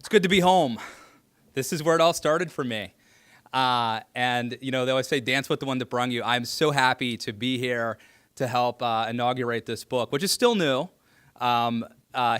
It's good to be home. This is where it all started for me. And, you know, they always say, dance with the one that brung you. I'm so happy to be here to help inaugurate this book, which is still new,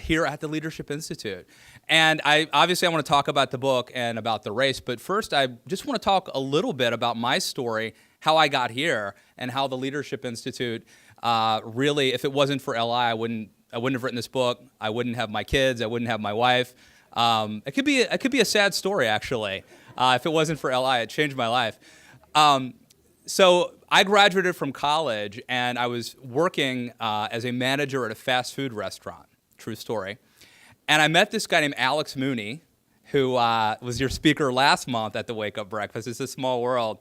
here at the Leadership Institute. And I want to talk about the book and about the race, but first I just want to talk a little bit about my story, how I got here, and how the Leadership Institute really, if it wasn't for LI, I wouldn't have written this book. I wouldn't have my kids. I wouldn't have my wife. It could be a sad story, actually. If it wasn't for LI, it changed my life. So I graduated from college, and I was working as a manager at a fast food restaurant. True story. And I met this guy named Alex Mooney, who was your speaker last month at the Wake Up Breakfast. It's a small world.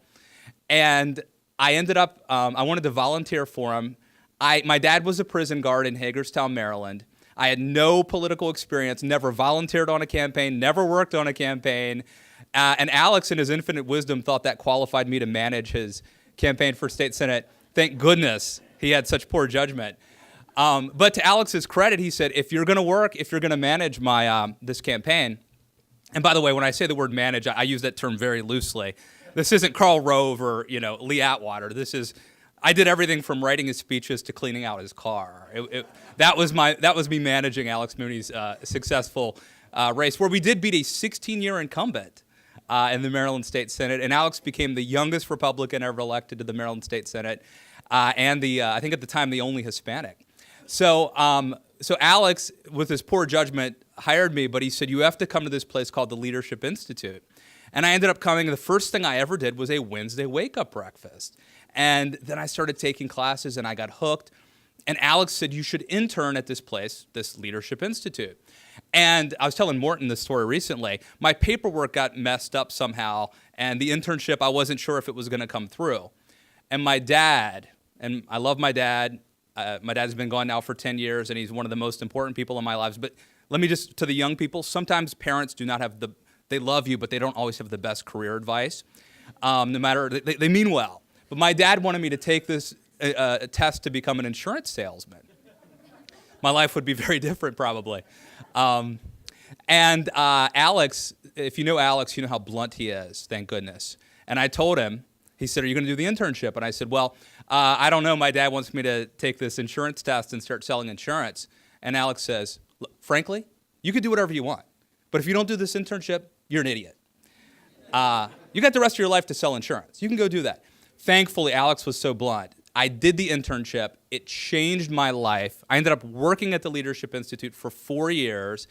And I ended up, I wanted to volunteer for him. My dad was a prison guard in Hagerstown, Maryland. I had no political experience, never volunteered on a campaign, never worked on a campaign. And Alex, in his infinite wisdom, thought that qualified me to manage his campaign for state senate. Thank goodness he had such poor judgment. But to Alex's credit, he said, if you're going to work, if you're going to manage my this campaign, and by the way, when I say the word manage, I use that term very loosely. This isn't Karl Rove or Lee Atwater. I did everything from writing his speeches to cleaning out his car. That was me managing Alex Mooney's successful race, where we did beat a 16-year incumbent in the Maryland State Senate, and Alex became the youngest Republican ever elected to the Maryland State Senate, and I think at the time the only Hispanic. So Alex, with his poor judgment, hired me, but he said, you have to come to this place called the Leadership Institute. And I ended up coming. The first thing I ever did was a Wednesday wake-up breakfast. And then I started taking classes, and I got hooked. And Alex said, you should intern at this place, this Leadership Institute. And I was telling Morton this story recently. My paperwork got messed up somehow, and the internship, I wasn't sure if it was going to come through. And my dad, and I love my dad. My dad's been gone now for 10 years, and he's one of the most important people in my lives. But let me just, to the young people, sometimes parents do not have they love you, but they don't always have the best career advice. No matter, they mean well. But my dad wanted me to take this test to become an insurance salesman. My life would be very different, probably. And Alex, if you know Alex, you know how blunt he is, thank goodness. And I told him, he said, are you going to do the internship? And I said, well, I don't know. My dad wants me to take this insurance test and start selling insurance. And Alex says, look, frankly, you can do whatever you want. But if you don't do this internship, you're an idiot. You got the rest of your life to sell insurance. You can go do that. Thankfully, Alex was so blunt. I did the internship. It changed my life. I ended up working at the Leadership Institute for 4 years.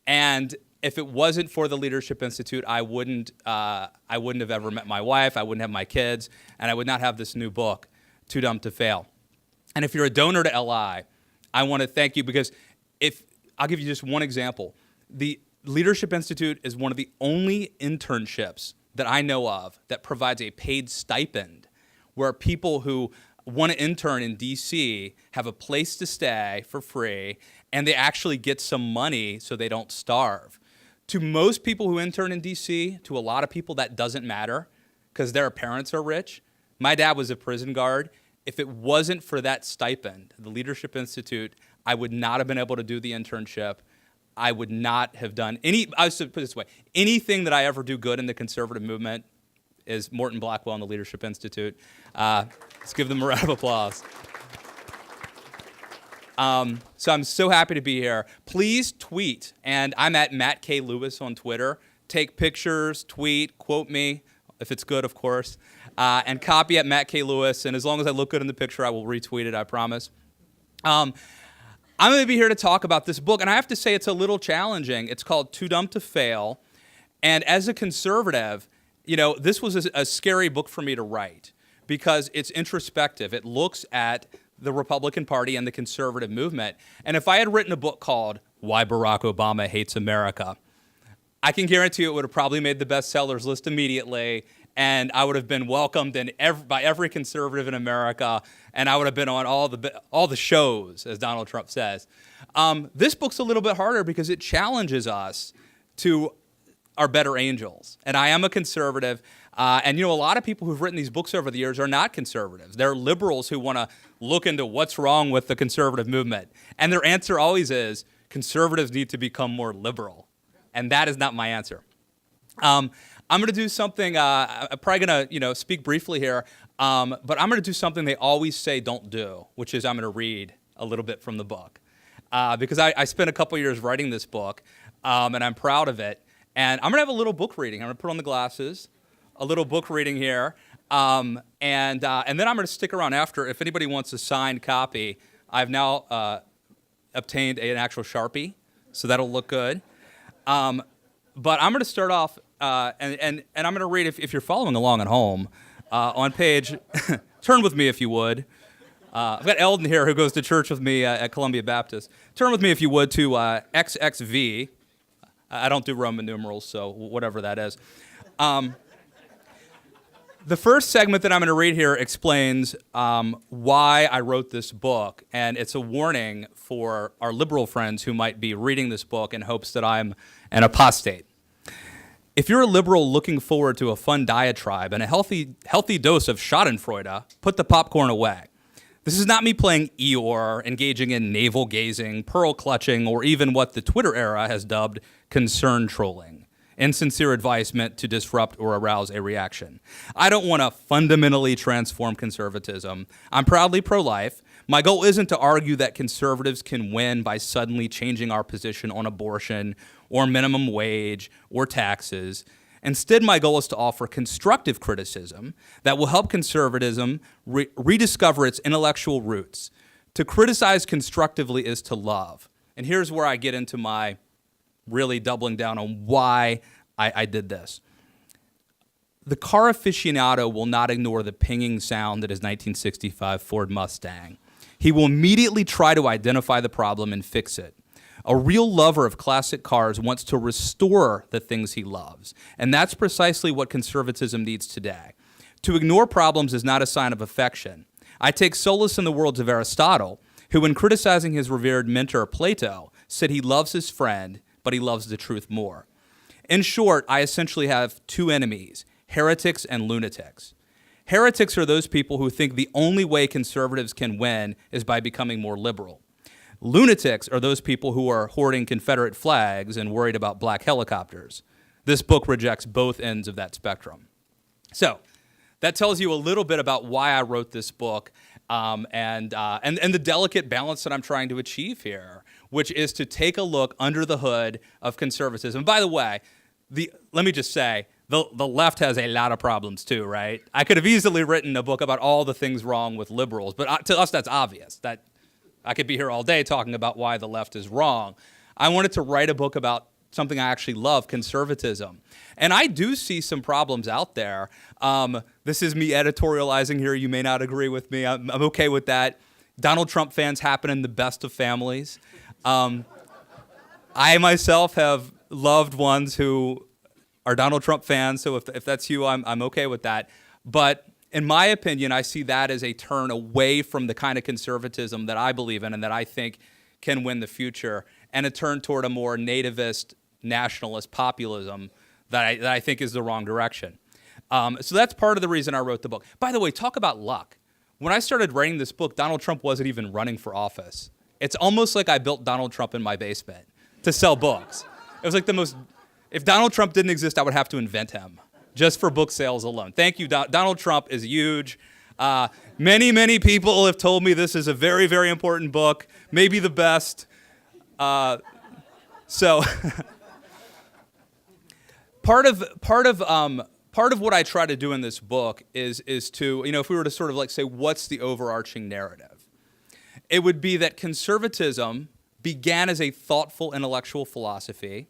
And if it wasn't for the Leadership Institute, I wouldn't have ever met my wife. I wouldn't have my kids. And I would not have this new book, Too Dumb to Fail. And if you're a donor to LI, I want to thank you, because I'll give you just one example. The Leadership Institute is one of the only internships that I know of that provides a paid stipend, where people who want to intern in DC have a place to stay for free, and they actually get some money so they don't starve. To most people who intern in DC, to a lot of people, that doesn't matter because their parents are rich. My dad was a prison guard. If it wasn't for that stipend, the Leadership Institute, I would not have been able to do the internship. I would not have done I should put it this way, anything that I ever do good in the conservative movement is Morton Blackwell and the Leadership Institute. Let's give them a round of applause. So I'm so happy to be here. Please tweet, and I'm at Matt K. Lewis on Twitter. Take pictures, tweet, quote me, if it's good, of course, and copy at Matt K. Lewis, and as long as I look good in the picture, I will retweet it, I promise. I'm going to be here to talk about this book, and I have to say it's a little challenging. It's called Too Dumb to Fail, and as a conservative, this was a scary book for me to write because it's introspective. It looks at the Republican Party and the conservative movement, and if I had written a book called Why Barack Obama Hates America, I can guarantee you it would have probably made the bestsellers list immediately, and I would have been welcomed by every conservative in America, and I would have been on all the shows, as Donald Trump says. This book's a little bit harder because it challenges us to our better angels. And I am a conservative, and a lot of people who've written these books over the years are not conservatives. They're liberals who want to look into what's wrong with the conservative movement. And their answer always is, conservatives need to become more liberal. And that is not my answer. I'm going to do something, I'm probably going to speak briefly here, but I'm going to do something they always say don't do, which is I'm going to read a little bit from the book. Because I spent a couple years writing this book, and I'm proud of it. And I'm going to have a little book reading. I'm going to put on the glasses, a little book reading here. And then I'm going to stick around after. If anybody wants a signed copy, I've now obtained an actual Sharpie, so that'll look good. But I'm going to start off, and I'm going to read, if you're following along at home, on page, turn with me if you would. I've got Eldon here who goes to church with me at Columbia Baptist. Turn with me if you would to XXV. I don't do Roman numerals, so whatever that is. The first segment that I'm going to read here explains why I wrote this book, and it's a warning for our liberal friends who might be reading this book in hopes that I'm an apostate. If you're a liberal looking forward to a fun diatribe and a healthy dose of schadenfreude, put the popcorn away. This is not me playing Eeyore, engaging in navel-gazing, pearl-clutching, or even what the Twitter era has dubbed concern trolling. Insincere advice meant to disrupt or arouse a reaction. I don't want to fundamentally transform conservatism. I'm proudly pro-life. My goal isn't to argue that conservatives can win by suddenly changing our position on abortion or minimum wage or taxes. Instead, my goal is to offer constructive criticism that will help conservatism rediscover its intellectual roots. To criticize constructively is to love. And here's where I get into my really doubling down on why I did this. The car aficionado will not ignore the pinging sound that is 1965 Ford Mustang. He will immediately try to identify the problem and fix it. A real lover of classic cars wants to restore the things he loves, and that's precisely what conservatism needs today. To ignore problems is not a sign of affection. I take solace in the words of Aristotle, who, in criticizing his revered mentor Plato, said he loves his friend, but he loves the truth more. In short, I essentially have two enemies, heretics and lunatics. Heretics are those people who think the only way conservatives can win is by becoming more liberal. Lunatics are those people who are hoarding Confederate flags and worried about black helicopters. This book rejects both ends of that spectrum. So that tells you a little bit about why I wrote this book and the delicate balance that I'm trying to achieve here, which is to take a look under the hood of conservatism. By the way, let me just say, the left has a lot of problems too, right? I could have easily written a book about all the things wrong with liberals, but to us that's obvious. That I could be here all day talking about why the left is wrong. I wanted to write a book about something I actually love, conservatism. And I do see some problems out there. This is me editorializing here. You may not agree with me. I'm okay with that. Donald Trump fans happen in the best of families. I myself have loved ones who are Donald Trump fans, so if that's you, I'm okay with that. But in my opinion, I see that as a turn away from the kind of conservatism that I believe in and that I think can win the future, and a turn toward a more nativist, nationalist populism that I think is the wrong direction. So that's part of the reason I wrote the book. By the way, talk about luck. When I started writing this book, Donald Trump wasn't even running for office. It's almost like I built Donald Trump in my basement to sell books. It was like if Donald Trump didn't exist, I would have to invent him, just for book sales alone. Thank you. Donald Trump is huge. Many, many people have told me this is a very, very important book, maybe the best. So part of what I try to do in this book is to, if we were to sort of like say, what's the overarching narrative? It would be that conservatism began as a thoughtful intellectual philosophy,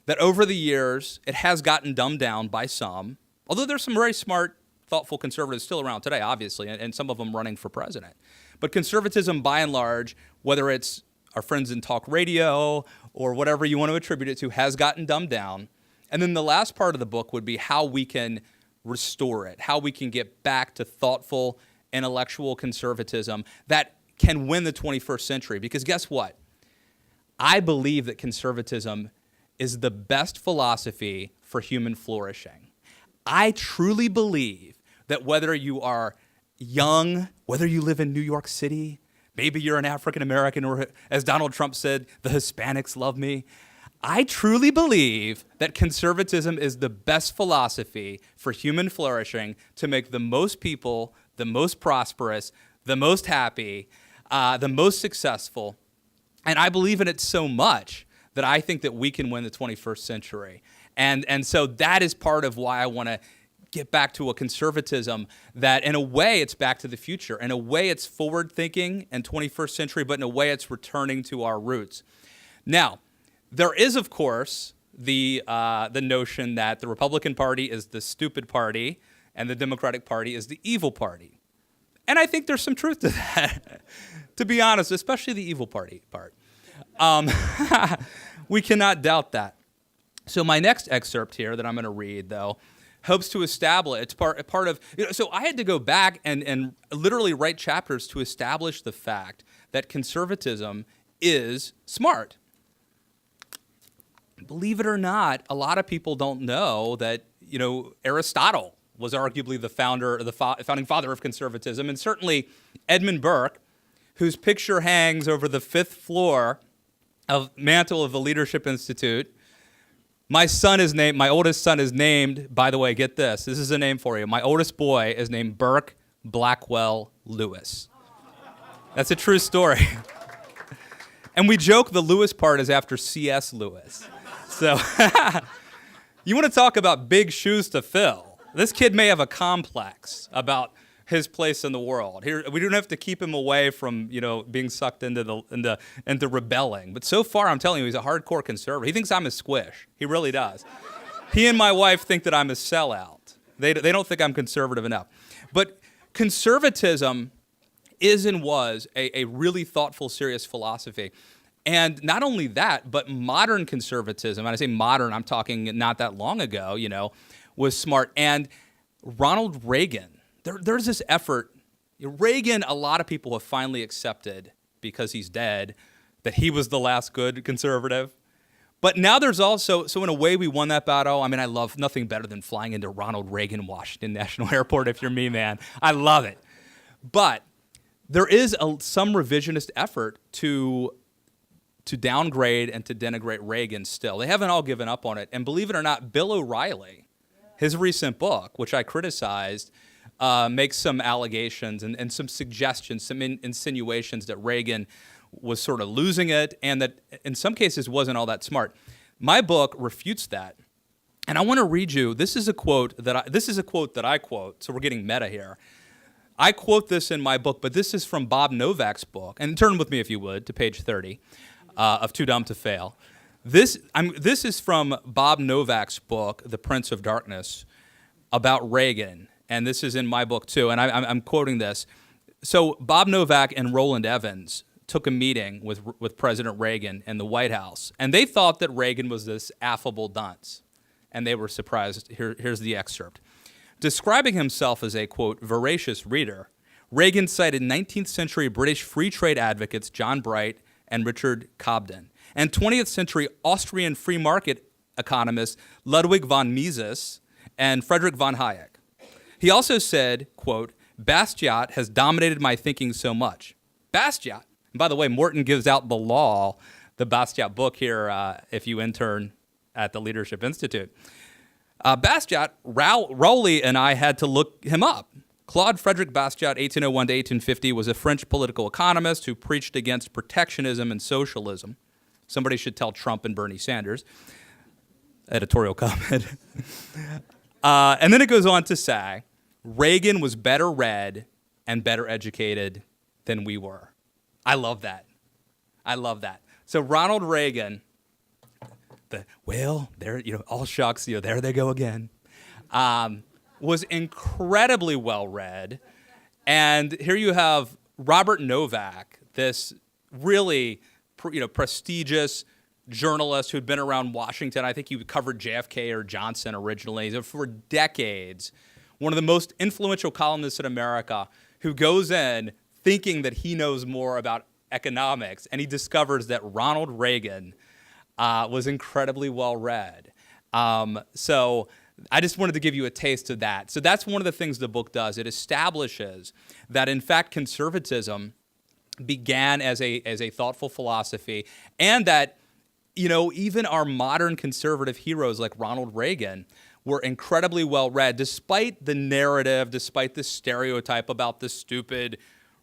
that over the years, it has gotten dumbed down by some, although there's some very smart, thoughtful conservatives still around today, obviously, and some of them running for president. But conservatism, by and large, whether it's our friends in talk radio or whatever you want to attribute it to, has gotten dumbed down. And then the last part of the book would be how we can restore it, how we can get back to thoughtful, intellectual conservatism that can win the 21st century. Because guess what? I believe that conservatism is the best philosophy for human flourishing. I truly believe that whether you are young, whether you live in New York City, maybe you're an African American, or as Donald Trump said, the Hispanics love me. I truly believe that conservatism is the best philosophy for human flourishing to make the most people, the most prosperous, the most happy, the most successful. And I believe in it so much that I think that we can win the 21st century. And so that is part of why I want to get back to a conservatism that, in a way, it's back to the future. In a way, it's forward-thinking and 21st century, but in a way, it's returning to our roots. Now, there is, of course, the notion that the Republican Party is the stupid party and the Democratic Party is the evil party. And I think there's some truth to that, to be honest, especially the evil party part. We cannot doubt that. So my next excerpt here that I'm going to read, though, hopes to establish, it's part of, so I had to go back and literally write chapters to establish the fact that conservatism is smart. Believe it or not, a lot of people don't know that, Aristotle was arguably the founding father of conservatism, and certainly Edmund Burke, whose picture hangs over the 5th floor of mantle of the Leadership Institute. My oldest son is named, by the way, get this is a name for you. My oldest boy is named Burke Blackwell Lewis. That's a true story. And we joke the Lewis part is after C.S. Lewis. So you want to talk about big shoes to fill. This kid may have a complex about his place in the world. Here, we don't have to keep him away from, being sucked into rebelling. But so far, I'm telling you, he's a hardcore conservative. He thinks I'm a squish. He really does. He and my wife think that I'm a sellout. They don't think I'm conservative enough. But conservatism is and was a really thoughtful, serious philosophy. And not only that, but modern conservatism, and I say modern, I'm talking not that long ago, was smart. And Ronald Reagan, there's this effort. Reagan, a lot of people have finally accepted, because he's dead, that he was the last good conservative. But now there's also, so in a way we won that battle. I mean, I love nothing better than flying into Ronald Reagan Washington National Airport, if you're me, man. I love it. But there is some revisionist effort to downgrade and to denigrate Reagan still. They haven't all given up on it. And believe it or not, Bill O'Reilly, his recent book, which I criticized, makes some allegations and some suggestions, some insinuations that Reagan was sort of losing it and that in some cases wasn't all that smart. My book refutes that. And I want to read you, this is a quote that I quote, so we're getting meta here. I quote this in my book, but this is from Bob Novak's book. And turn with me, if you would, to page 30 of Too Dumb to Fail. This is from Bob Novak's book, The Prince of Darkness, about Reagan. And this is in my book, too. And I'm quoting this. So Bob Novak and Roland Evans took a meeting with President Reagan in the White House. And they thought that Reagan was this affable dunce. And they were surprised. Here's the excerpt. Describing himself as a, quote, voracious reader, Reagan cited 19th century British free trade advocates John Bright and Richard Cobden, and 20th century Austrian free market economists Ludwig von Mises and Friedrich von Hayek. He also said, quote, Bastiat has dominated my thinking so much. Bastiat, and by the way, Morton gives out the Bastiat book here if you intern at the Leadership Institute. Bastiat, Rowley and I had to look him up. Claude Frederick Bastiat, 1801 to 1850, was a French political economist who preached against protectionism and socialism. Somebody should tell Trump and Bernie Sanders. Editorial comment. And then it goes on to say, Reagan was better read and better educated than we were. I love that. So Ronald Reagan, all shucks, there they go again, was incredibly well read. And here you have Robert Novak, this really prestigious journalist who'd been around Washington. I think he covered JFK or Johnson originally. For decades, one of the most influential columnists in America, who goes in thinking that he knows more about economics, and he discovers that Ronald Reagan was incredibly well read. So I just wanted to give you a taste of that. So that's one of the things the book does. It establishes that, in fact, conservatism began as a thoughtful philosophy, and that even our modern conservative heroes like Ronald Reagan were incredibly well read, despite the narrative, despite the stereotype about the stupid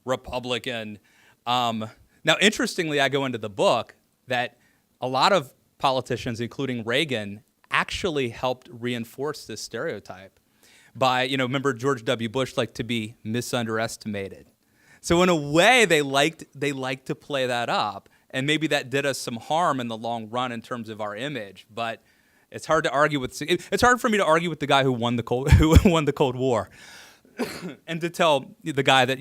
Republican. Now, interestingly, I go into the book that a lot of politicians, including Reagan, actually helped reinforce this stereotype by, remember George W. Bush liked to be misunderestimated. So in a way, they liked to play that up, and maybe that did us some harm in the long run in terms of our image. But it's hard to argue with. It's hard for me to argue with the guy who won the Cold War, and to tell the guy that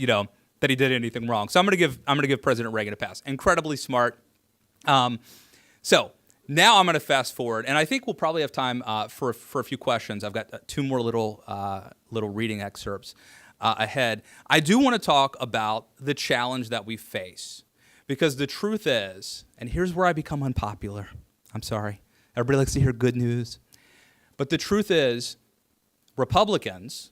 that he did anything wrong. So I'm going to give President Reagan a pass. Incredibly smart. So now I'm going to fast forward, and I think we'll probably have time for a few questions. I've got two more little reading excerpts ahead. I do want to talk about the challenge that we face, because the truth is, and here's where I become unpopular. I'm sorry. Everybody likes to hear good news. But the truth is, Republicans,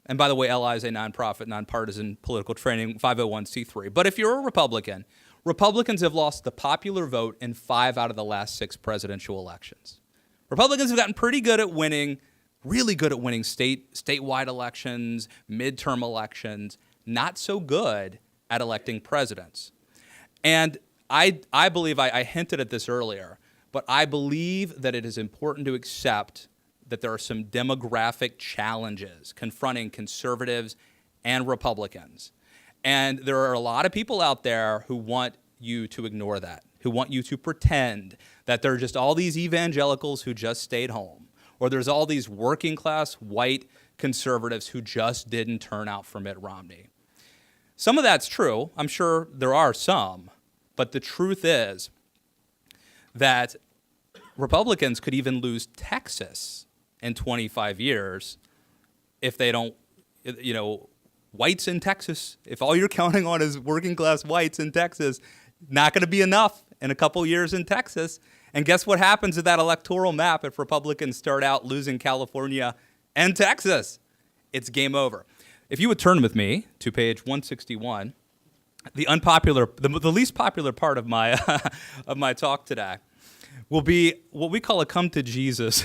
and by the way, LI is a nonprofit, nonpartisan political training, 501c3. But if you're a Republican, Republicans have lost the popular vote in 5 out of the last 6 presidential elections. Republicans have gotten pretty good at winning, really good at winning statewide elections, midterm elections, not so good at electing presidents. And I believe, I hinted at this earlier, but I believe that it is important to accept that there are some demographic challenges confronting conservatives and Republicans. And there are a lot of people out there who want you to ignore that, who want you to pretend that there are just all these evangelicals who just stayed home, or there's all these working class white conservatives who just didn't turn out for Mitt Romney. Some of that's true. I'm sure there are some. But the truth is that Republicans could even lose Texas in 25 years if they don't, whites in Texas, if all you're counting on is working class whites in Texas, not going to be enough in a couple years in Texas. And guess what happens to that electoral map if Republicans start out losing California and Texas? It's game over. If you would turn with me to page 161, the least popular part of my of my talk today will be what we call a come to Jesus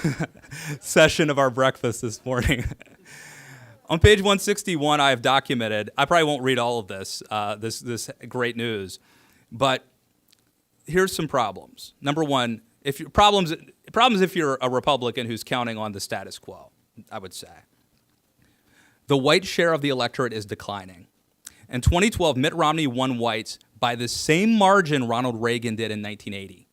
session of our breakfast this morning. On page 161, I have documented, I probably won't read all of this, this great news, but here's some problems. Number one, problems if you're a Republican who's counting on the status quo, I would say. The white share of the electorate is declining. In 2012, Mitt Romney won whites by the same margin Ronald Reagan did in 1980.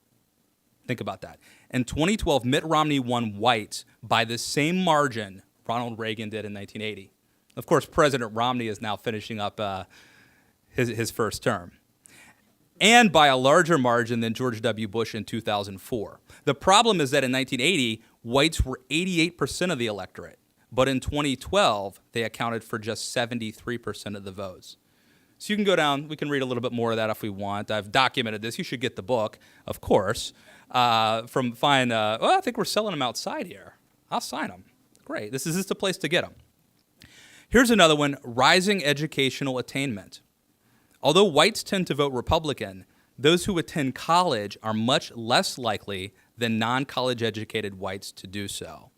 Think about that. In 2012, Mitt Romney won whites by the same margin Ronald Reagan did in 1980. Of course, President Romney is now finishing up his first term, and by a larger margin than George W. Bush in 2004. The problem is that in 1980, whites were 88% of the electorate, but in 2012, they accounted for just 73% of the votes. So you can go down, we can read a little bit more of that if we want. I've documented this. You should get the book, of course, from fine, I think we're selling them outside here. I'll sign them. Great. This is just the place to get them. Here's another one, rising educational attainment. Although whites tend to vote Republican, those who attend college are much less likely than non-college educated whites to do so.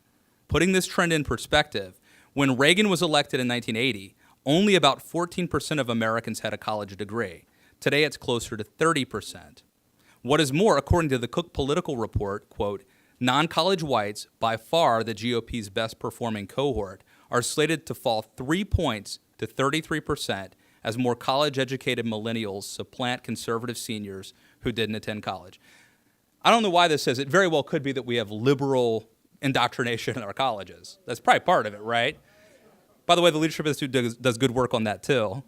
Putting this trend in perspective, when Reagan was elected in 1980, only about 14% of Americans had a college degree. Today, it's closer to 30%. What is more, according to the Cook Political Report, quote, non-college whites, by far the GOP's best performing cohort, are slated to fall 3 points to 33% as more college-educated millennials supplant conservative seniors who didn't attend college. I don't know why this says it. Very well could be that we have liberal indoctrination in our colleges. That's probably part of it, right? By the way, the Leadership Institute does good work on that too.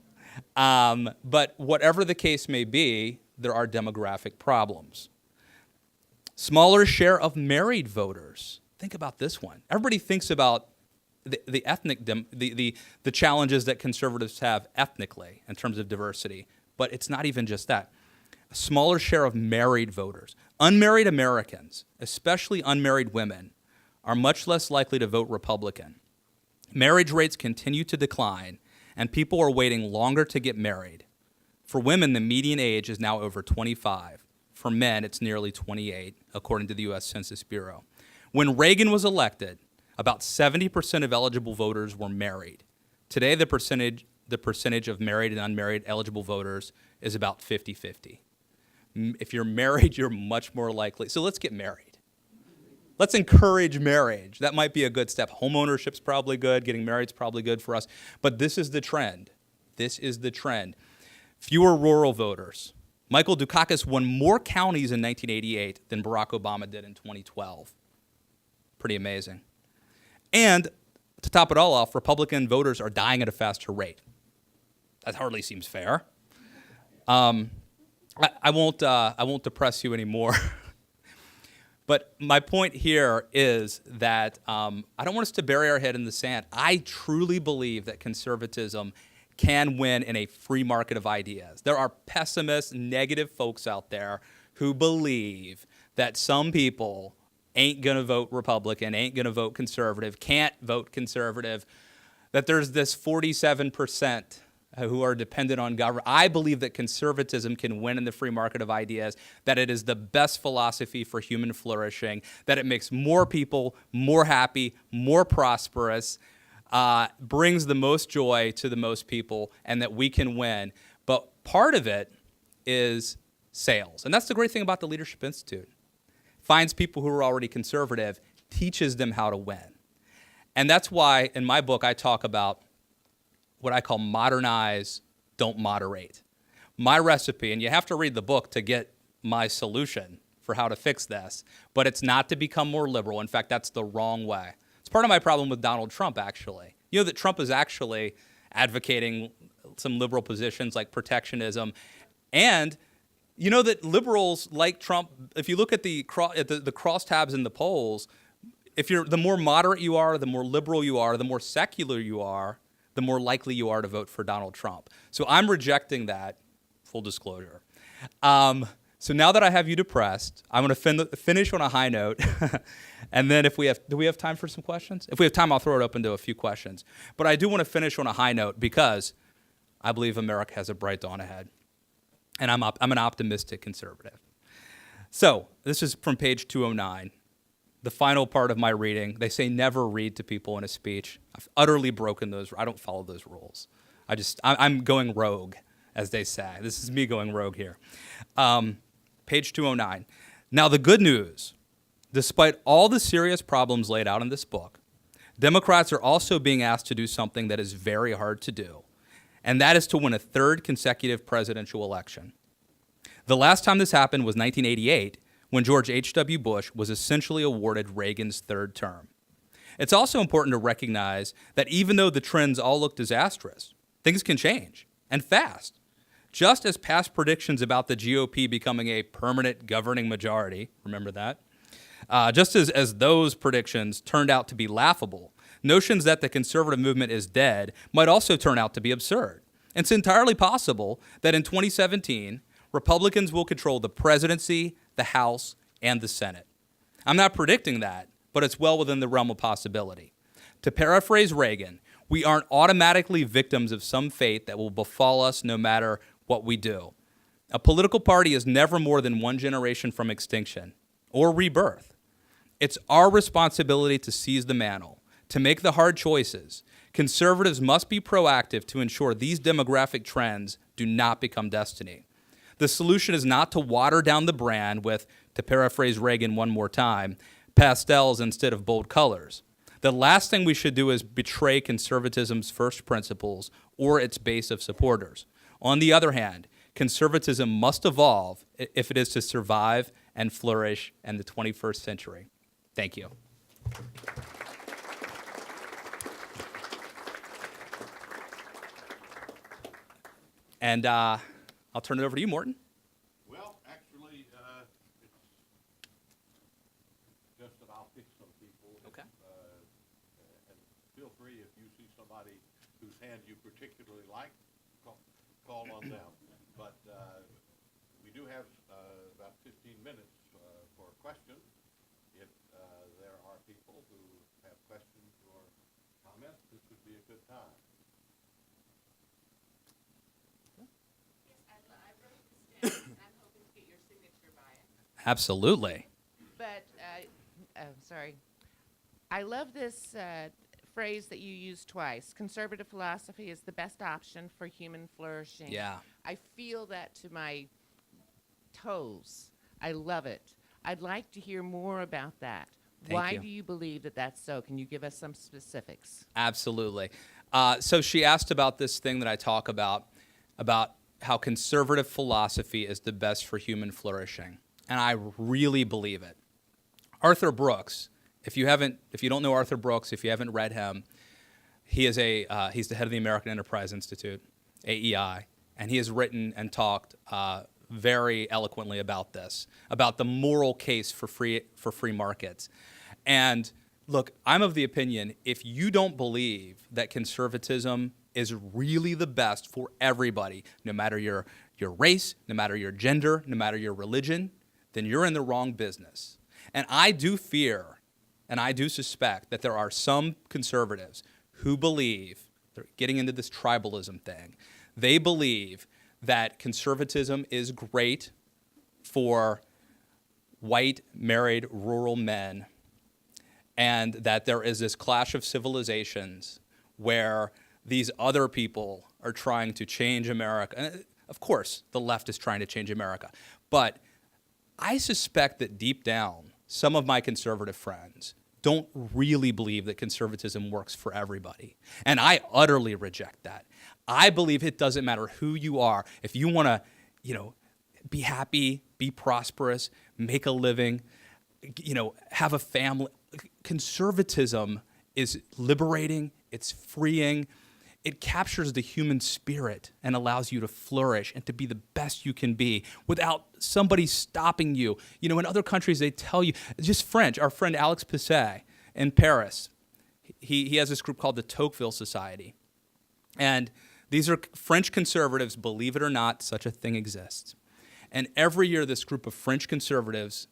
But whatever the case may be, there are demographic problems. Smaller share of married voters. Think about this one. Everybody thinks about the ethnic, the challenges that conservatives have ethnically in terms of diversity, but it's not even just that. A smaller share of married voters. Unmarried Americans, especially unmarried women, are much less likely to vote Republican. Marriage rates continue to decline, and people are waiting longer to get married. For women, the median age is now over 25. For men, it's nearly 28, according to the U.S. Census Bureau. When Reagan was elected, about 70% of eligible voters were married. Today, the percentage of married and unmarried eligible voters is about 50-50. If you're married, you're much more likely. So let's get married. Let's encourage marriage. That might be a good step. Homeownership's probably good. Getting married's probably good for us. But this is the trend. This is the trend. Fewer rural voters. Michael Dukakis won more counties in 1988 than Barack Obama did in 2012. Pretty amazing. And to top it all off, Republican voters are dying at a faster rate. That hardly seems fair. I won't depress you anymore. But my point here is that I don't want us to bury our head in the sand. I truly believe that conservatism can win in a free market of ideas. There are pessimist, negative folks out there who believe that some people ain't going to vote Republican, ain't going to vote conservative, can't vote conservative, that there's this 47% who are dependent on government. I believe that conservatism can win in the free market of ideas, that it is the best philosophy for human flourishing, that it makes more people more happy, more prosperous, brings the most joy to the most people, and that we can win. But part of it is sales. And that's the great thing about the Leadership Institute. Finds people who are already conservative, teaches them how to win. And that's why in my book I talk about what I call modernize, don't moderate. My recipe, and you have to read the book to get my solution for how to fix this, but it's not to become more liberal. In fact, that's the wrong way. It's part of my problem with Donald Trump, actually. You know that Trump is actually advocating some liberal positions like protectionism. And you know that liberals like Trump, if you look at the crosstabs in the polls, the more moderate you are, the more liberal you are, the more secular you are, the more likely you are to vote for Donald Trump. So I'm rejecting that, full disclosure. So now that I have you depressed, I'm going to finish on a high note. And then do we have time for some questions? If we have time, I'll throw it open to a few questions. But I do want to finish on a high note because I believe America has a bright dawn ahead. And I'm an optimistic conservative. So this is from page 209. The final part of my reading. They say never read to people in a speech. I've utterly broken those. I don't follow those rules. I'm going rogue, as they say. This is me going rogue here. Page 209. Now the good news, despite all the serious problems laid out in this book, Democrats are also being asked to do something that is very hard to do, and that is to win a third consecutive presidential election. The last time this happened was 1988, when George H.W. Bush was essentially awarded Reagan's third term. It's also important to recognize that even though the trends all look disastrous, things can change, and fast. Just as past predictions about the GOP becoming a permanent governing majority, remember that? Just as those predictions turned out to be laughable, notions that the conservative movement is dead might also turn out to be absurd. It's entirely possible that in 2017, Republicans will control the presidency, the House, and the Senate. I'm not predicting that, but it's well within the realm of possibility. To paraphrase Reagan, we aren't automatically victims of some fate that will befall us no matter what we do. A political party is never more than one generation from extinction or rebirth. It's our responsibility to seize the mantle, to make the hard choices. Conservatives must be proactive to ensure these demographic trends do not become destiny. The solution is not to water down the brand with, to paraphrase Reagan one more time, pastels instead of bold colors. The last thing we should do is betray conservatism's first principles or its base of supporters. On the other hand, conservatism must evolve if it is to survive and flourish in the 21st century. Thank you. And I'll turn it over to you, Morton. Well, actually, it's just that I'll pick some people. Okay. And feel free if you see somebody whose hand you particularly like, call on them. But we do have about 15 minutes for questions. If there are people who have questions or comments, this would be a good time. I wrote this down, and I'm hoping to get your signature by it. Absolutely. But, sorry. I love this phrase that you used twice. Conservative philosophy is the best option for human flourishing. Yeah. I feel that to my toes. I love it. I'd like to hear more about that. Thank Why you. do you believe that that's so? Can you give us some specifics? Absolutely. So she asked about this thing that I talk about how conservative philosophy is the best for human flourishing. And I really believe it. Arthur Brooks, if you don't know Arthur Brooks, if you haven't read him, he's the head of the American Enterprise Institute, AEI, and he has written and talked very eloquently about this, about the moral case for free markets. And look, I'm of the opinion, if you don't believe that conservatism is really the best for everybody, no matter your race, no matter your gender, no matter your religion, then you're in the wrong business. And I do fear, and I do suspect that there are some conservatives who believe, they're getting into this tribalism thing, they believe that conservatism is great for white, married, rural men, and that there is this clash of civilizations where these other people are trying to change America. And of course, the left is trying to change America. But I suspect that deep down, some of my conservative friends don't really believe that conservatism works for everybody. And I utterly reject that. I believe it doesn't matter who you are. If you want to, be happy, be prosperous, make a living, have a family, conservatism is liberating, it's freeing, it captures the human spirit and allows you to flourish and to be the best you can be without somebody stopping you. In other countries, they tell you, just French, our friend Alex Pisset in Paris, he has this group called the Tocqueville Society. And these are French conservatives, believe it or not, such a thing exists. And every year, this group of French conservatives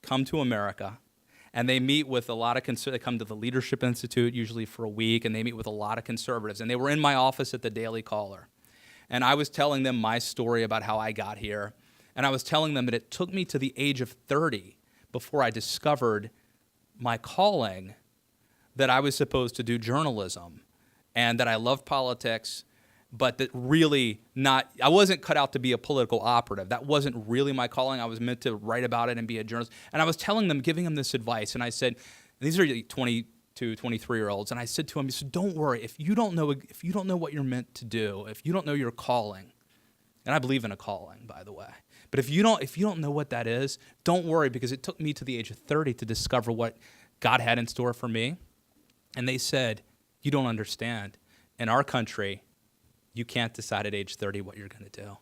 come to America, and they meet with a lot of they come to the Leadership Institute, usually for a week, and they meet with a lot of conservatives. And they were in my office at the Daily Caller. And I was telling them my story about how I got here. And I was telling them that it took me to the age of 30 before I discovered my calling, that I was supposed to do journalism, and that I love politics, but that really I wasn't cut out to be a political operative. That wasn't really my calling. I was meant to write about it and be a journalist. And I was telling them, giving them this advice, and I said, these are 22, 23-year-olds, and I said to them, don't worry, if you don't know what you're meant to do, if you don't know your calling, and I believe in a calling, by the way, but if you don't know what that is, don't worry, because it took me to the age of 30 to discover what God had in store for me. And they said, you don't understand. In our country, you can't decide at age 30 what you're going to do.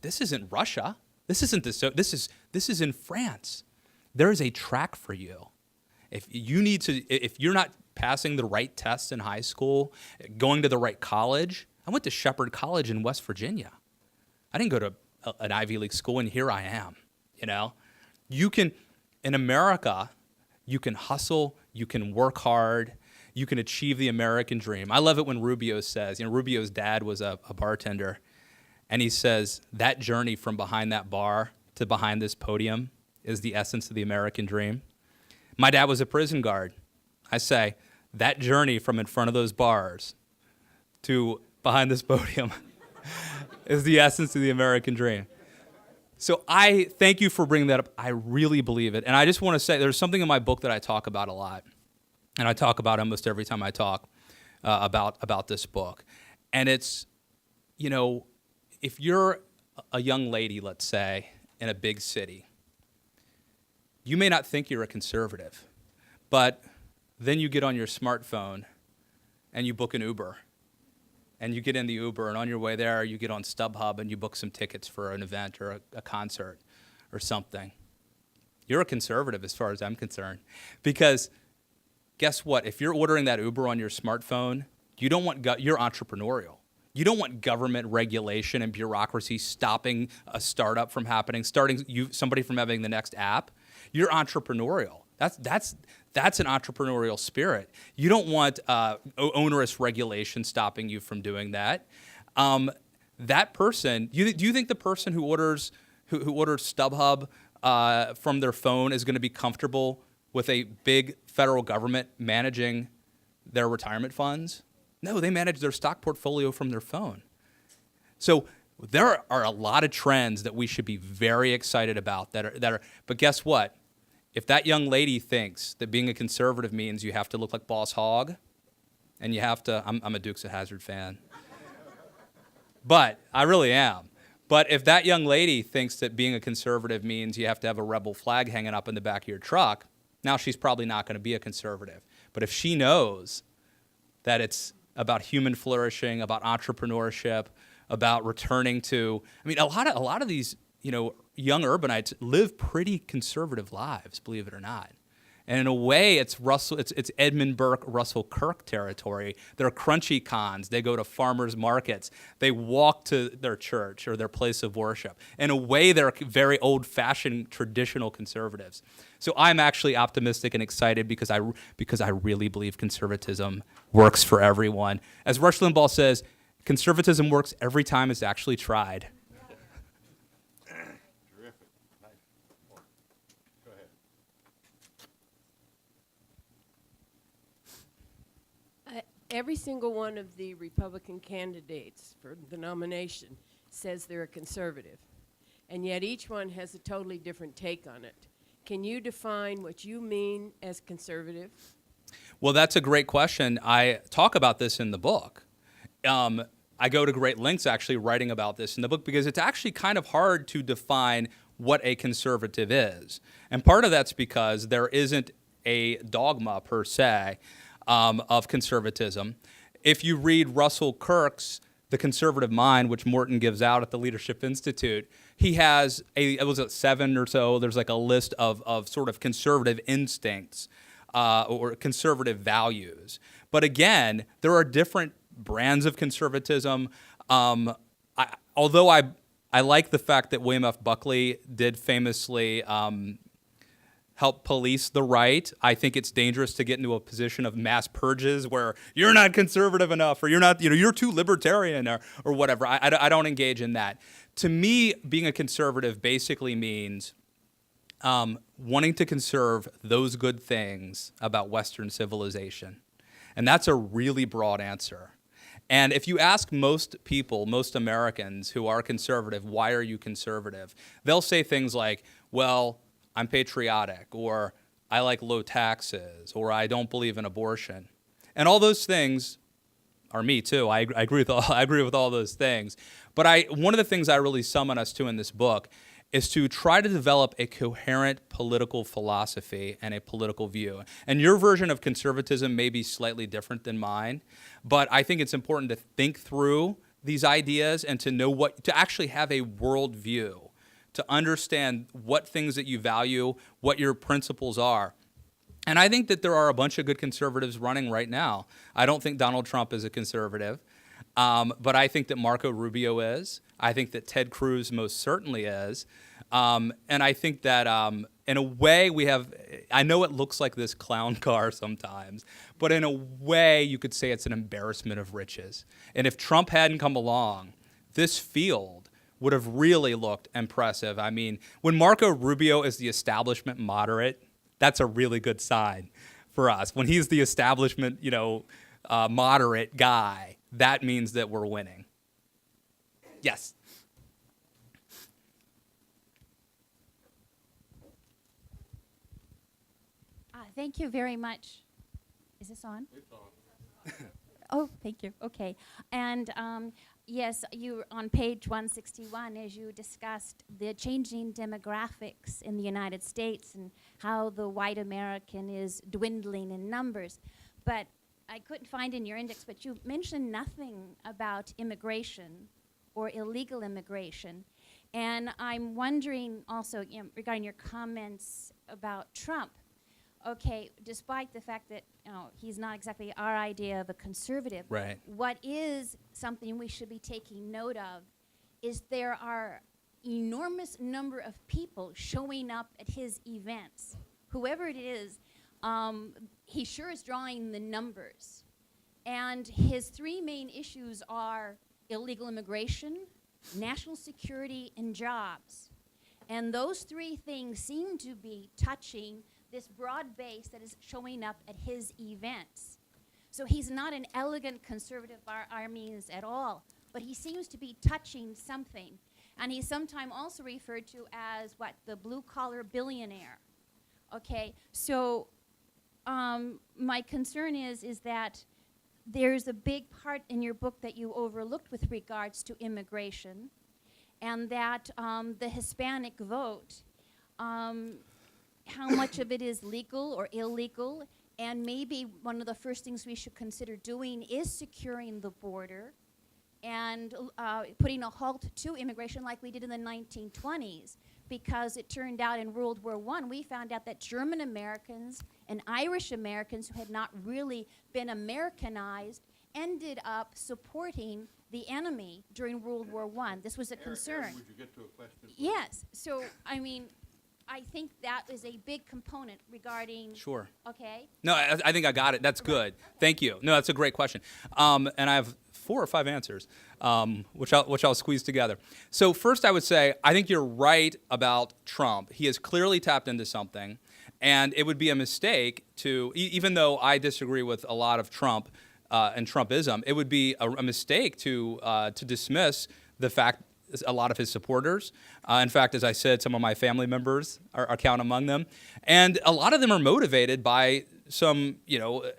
This isn't Russia. This is in France. There is a track for you. If you're not passing the right tests in high school, going to the right college. I went to Shepherd College in West Virginia. I didn't go to an Ivy League school, and here I am. You can, in America, you can hustle, you can work hard, you can achieve the American dream. I love it when Rubio says, Rubio's dad was a bartender, and he says, that journey from behind that bar to behind this podium is the essence of the American dream. My dad was a prison guard. I say, that journey from in front of those bars to behind this podium is the essence of the American dream. So I thank you for bringing that up. I really believe it. And I just want to say, there's something in my book that I talk about a lot. And I talk about almost every time I talk about this book. And it's, if you're a young lady, let's say, in a big city, you may not think you're a conservative, but then you get on your smartphone and you book an Uber. And you get in the Uber, and on your way there, you get on StubHub and you book some tickets for an event or a concert or something. You're a conservative as far as I'm concerned. Because guess what? If you're ordering that Uber on your smartphone, you're entrepreneurial. You don't want government regulation and bureaucracy stopping a startup from happening, somebody from having the next app. You're entrepreneurial. That's an entrepreneurial spirit. You don't want onerous regulation stopping you from doing that. That person, do you think the person who orders StubHub from their phone is going to be comfortable with a big federal government managing their retirement funds? No, they manage their stock portfolio from their phone. So there are a lot of trends that we should be very excited about but guess what? If that young lady thinks that being a conservative means you have to look like Boss Hogg and you have to, I'm a Dukes of Hazzard fan, but I really am. But if that young lady thinks that being a conservative means you have to have a rebel flag hanging up in the back of your truck, now she's probably not going to be a conservative. But if she knows that it's about human flourishing, about entrepreneurship, about returning to, I mean, a lot of these, young urbanites live pretty conservative lives, believe it or not. And in a way, it's Edmund Burke, Russell Kirk territory. They're crunchy cons. They go to farmers markets. They walk to their church or their place of worship. In a way, they're very old-fashioned, traditional conservatives. So I'm actually optimistic and excited because I really believe conservatism works for everyone. As Rush Limbaugh says, conservatism works every time it's actually tried. Terrific. Nice. Go ahead. Every single one of the Republican candidates for the nomination says they're a conservative, and yet each one has a totally different take on it. Can you define what you mean as conservative? Well, that's a great question. I talk about this in the book. I go to great lengths actually writing about this in the book because it's actually kind of hard to define what a conservative is. And part of that's because there isn't a dogma per se of conservatism. If you read Russell Kirk's The Conservative Mind, which Morton gives out at the Leadership Institute, he has it was 7 or so, there's like a list of sort of conservative instincts or conservative values. But again, there are different brands of conservatism. Although I like the fact that William F. Buckley did famously help police the right, I think it's dangerous to get into a position of mass purges where you're not conservative enough or you're too libertarian or whatever. I don't engage in that. To me, being a conservative basically means wanting to conserve those good things about Western civilization. And that's a really broad answer. And if you ask most people, most Americans who are conservative, why are you conservative? They'll say things like, well, I'm patriotic, or I like low taxes, or I don't believe in abortion. And all those things are me too. I agree with all those things. But one of the things I really summon us to in this book is to try to develop a coherent political philosophy and a political view. And your version of conservatism may be slightly different than mine, but I think it's important to think through these ideas and to actually have a worldview, to understand what things that you value, what your principles are. And I think that there are a bunch of good conservatives running right now. I don't think Donald Trump is a conservative, but I think that Marco Rubio is. I think that Ted Cruz most certainly is. And I think that in a way I know it looks like this clown car sometimes, but in a way you could say it's an embarrassment of riches. And if Trump hadn't come along, this field would have really looked impressive. I mean, when Marco Rubio is the establishment moderate, that's a really good sign for us. When he's the establishment, moderate guy, that means that we're winning. Yes. Thank you very much. Is this on? It's on. Oh, thank you. Okay. And yes, you on page 161, as you discussed the changing demographics in the United States and how the white American is dwindling in numbers. But I couldn't find in your index, but you mentioned nothing about immigration or illegal immigration. And I'm wondering also, regarding your comments about Trump, okay, despite the fact that he's not exactly our idea of a conservative, Right. What is something we should be taking note of is there are enormous number of people showing up at his events. Whoever it is, he sure is drawing the numbers. And his 3 main issues are illegal immigration, national security, and jobs. And those three things seem to be touching this broad base that is showing up at his events. So he's not an elegant conservative Armenian at all, but he seems to be touching something. And he's sometimes also referred to as the blue-collar billionaire. Okay, so my concern is that there's a big part in your book that you overlooked with regards to immigration, and that the Hispanic vote, how much of it is legal or illegal, and maybe one of the first things we should consider doing is securing the border and putting a halt to immigration like we did in the 1920s, because it turned out in World War I, we found out that German Americans and Irish Americans who had not really been Americanized ended up supporting the enemy during World War I. This was a concern. Would you get to a question? Yes, so I mean, I think that is a big component regarding. Sure. Okay. No, I think I got it. That's good. Thank you. No, that's a great question. And I have 4 or 5 answers, which I'll squeeze together. So first, I would say I think you're right about Trump. He has clearly tapped into something, and it would be a mistake to, even though I disagree with a lot of Trump and Trumpism, it would be a mistake to dismiss the fact a lot of his supporters. In fact, as I said, some of my family members are count among them. And a lot of them are motivated by some,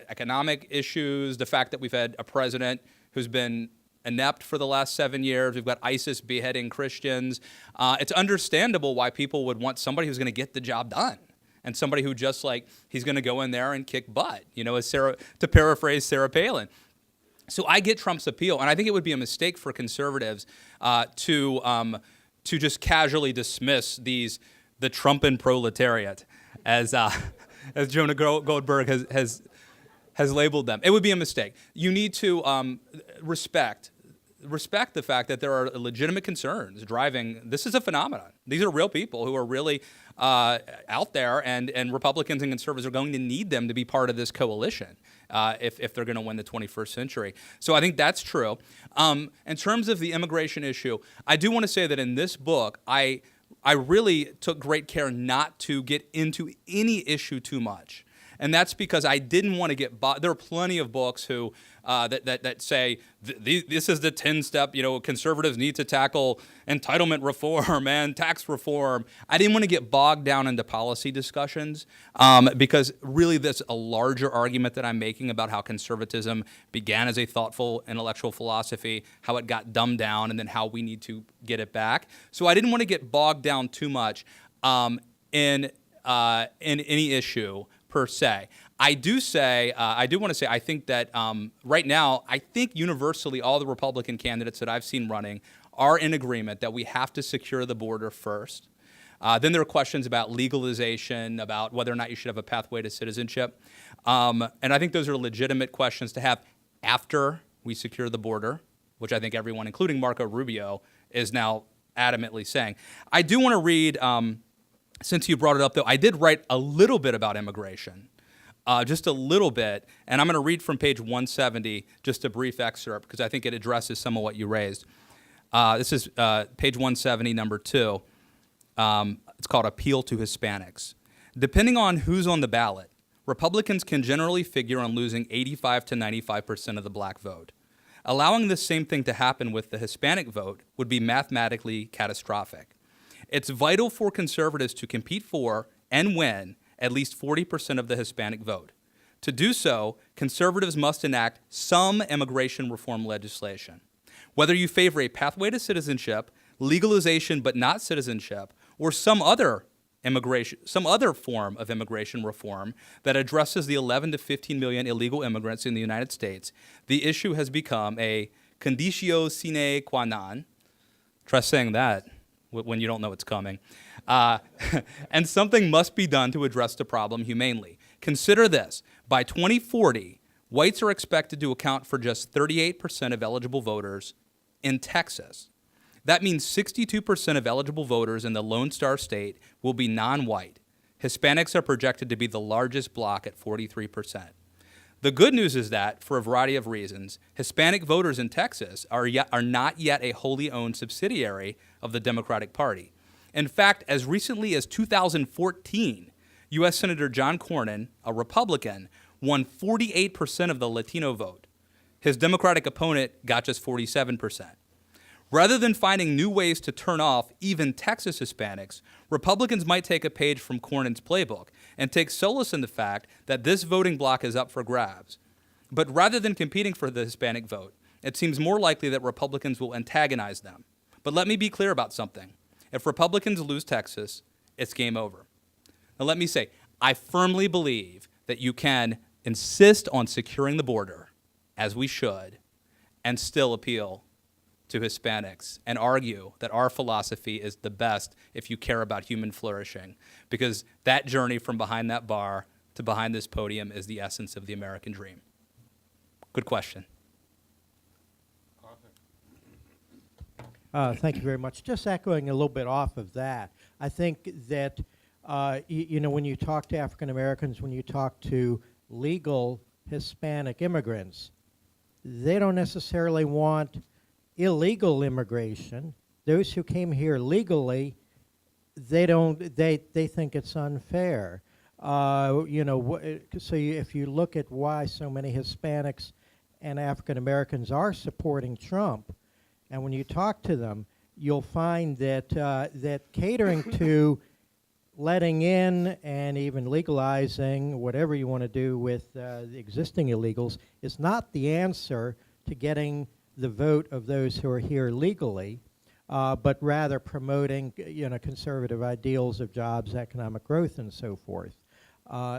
economic issues, the fact that we've had a president who's been inept for the last 7 years. We've got ISIS beheading Christians. It's understandable why people would want somebody who's going to get the job done and somebody who just he's going to go in there and kick butt, to paraphrase Sarah Palin. So I get Trump's appeal, and I think it would be a mistake for conservatives to just casually dismiss the Trumpan proletariat, as Jonah Goldberg has labeled them. It would be a mistake. You need to respect the fact that there are legitimate concerns driving. This is a phenomenon. These are real people who are really out there, and Republicans and conservatives are going to need them to be part of this coalition if they're going to win the 21st century. So I think that's true. In terms of the immigration issue, I do want to say that in this book, I really took great care not to get into any issue too much. And that's because I didn't want to get there are plenty of books who that say this is the 10-step, conservatives need to tackle entitlement reform and tax reform. I didn't want to get bogged down into policy discussions because really that's a larger argument that I'm making about how conservatism began as a thoughtful intellectual philosophy, how it got dumbed down, and then how we need to get it back. So I didn't want to get bogged down too much in any issue per se. I do want to say, I think that right now, I think universally all the Republican candidates that I've seen running are in agreement that we have to secure the border first. Then there are questions about legalization, about whether or not you should have a pathway to citizenship. And I think those are legitimate questions to have after we secure the border, which I think everyone, including Marco Rubio, is now adamantly saying. I do want to read, since you brought it up, though, I did write a little bit about immigration. Just a little bit, and I'm going to read from page 170, just a brief excerpt, because I think it addresses some of what you raised. This is page 170, number 2. It's called Appeal to Hispanics. Depending on who's on the ballot, Republicans can generally figure on losing 85 to 95% of the black vote. Allowing this same thing to happen with the Hispanic vote would be mathematically catastrophic. It's vital for conservatives to compete for and win at least 40% of the Hispanic vote. To do so, conservatives must enact some immigration reform legislation. Whether you favor a pathway to citizenship, legalization but not citizenship, or some other form of immigration reform that addresses the 11 to 15 million illegal immigrants in the United States, the issue has become a conditio sine qua non. Try saying that when you don't know it's coming. And something must be done to address the problem humanely. Consider this. By 2040, whites are expected to account for just 38% of eligible voters in Texas. That means 62% of eligible voters in the Lone Star State will be non-white. Hispanics are projected to be the largest bloc at 43%. The good news is that, for a variety of reasons, Hispanic voters in Texas are not yet a wholly owned subsidiary of the Democratic Party. In fact, as recently as 2014, U.S. Senator John Cornyn, a Republican, won 48% of the Latino vote. His Democratic opponent got just 47%. Rather than finding new ways to turn off even Texas Hispanics, Republicans might take a page from Cornyn's playbook and take solace in the fact that this voting bloc is up for grabs. But rather than competing for the Hispanic vote, it seems more likely that Republicans will antagonize them. But let me be clear about something. If Republicans lose Texas, it's game over. Now let me say, I firmly believe that you can insist on securing the border, as we should, and still appeal to Hispanics and argue that our philosophy is the best if you care about human flourishing, because that journey from behind that bar to behind this podium is the essence of the American dream. Good question. Thank you very much. Just echoing a little bit off of that, I think that when you talk to African Americans, when you talk to legal Hispanic immigrants, they don't necessarily want illegal immigration. Those who came here legally, they think it's unfair. So if you look at why so many Hispanics and African Americans are supporting Trump, and when you talk to them, you'll find that that catering to letting in and even legalizing whatever you want to do with the existing illegals is not the answer to getting the vote of those who are here legally, but rather promoting conservative ideals of jobs, economic growth, and so forth.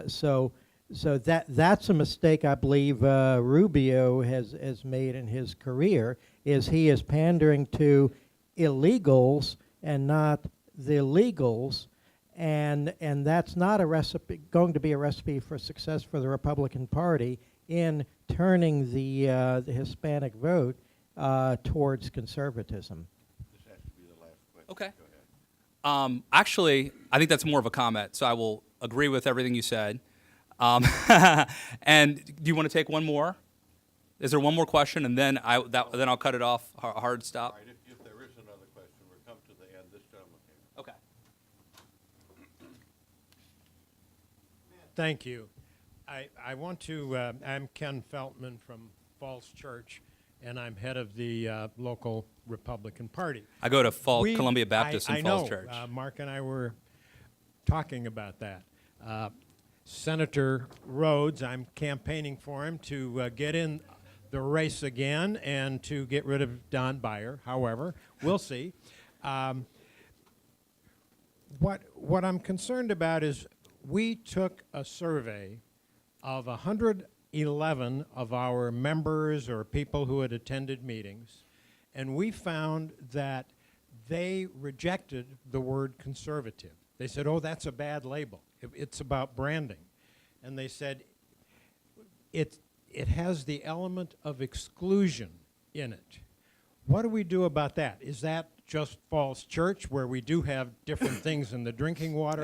So that's a mistake I believe Rubio has made in his career, is he is pandering to illegals and not the legals, and that's not a recipe going to be a recipe for success for the Republican Party in turning the Hispanic vote towards conservatism. This has to be the last question. Okay. Go ahead. Actually, I think that's more of a comment, so I will agree with everything you said. And do you want to take one more? Is there one more question, and then I'll cut it off, hard stop? All right, if there is another question, we'll come to the end. This gentleman here. Okay. Thank you. I want to, I'm Ken Feltman from Falls Church, and I'm head of the local Republican Party. I go to Columbia Baptist in Falls Church. I know. Mark and I were talking about that. Senator Rhodes, I'm campaigning for him to get in the race again and to get rid of Don Beyer. However, we'll see. What I'm concerned about is we took a survey of 111 of our members or people who had attended meetings, and we found that they rejected the word conservative. They said, oh, that's a bad label. It's about branding. And they said it has the element of exclusion in it. What do we do about that? Is that just Falls Church, where we do have different things in the drinking water,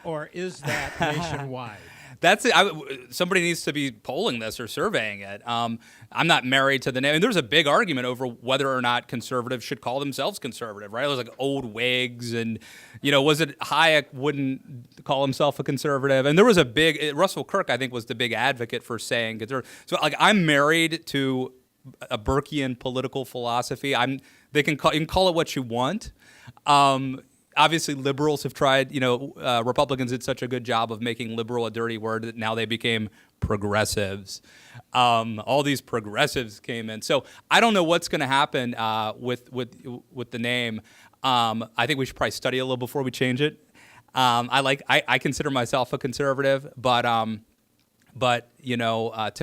or is that nationwide? That's it. Somebody needs to be polling this or surveying it. I'm not married to the name. And there's a big argument over whether or not conservatives should call themselves conservative, right? It was like old Whigs, and was it Hayek wouldn't call himself a conservative? And there was a big Russell Kirk, I think, was the big advocate for saying conservative. So I'm married to a Burkean political philosophy. You can call it what you want. Obviously, liberals have tried, Republicans did such a good job of making liberal a dirty word that now they became progressives. All these progressives came in. So I don't know what's going to happen with the name. I think we should probably study a little before we change it. I consider myself a conservative, but to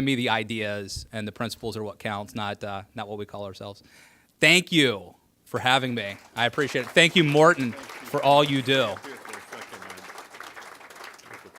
me, the ideas and the principles are what counts, not what we call ourselves. Thank you for having me. I appreciate it. Thank you, Morton, for all you do.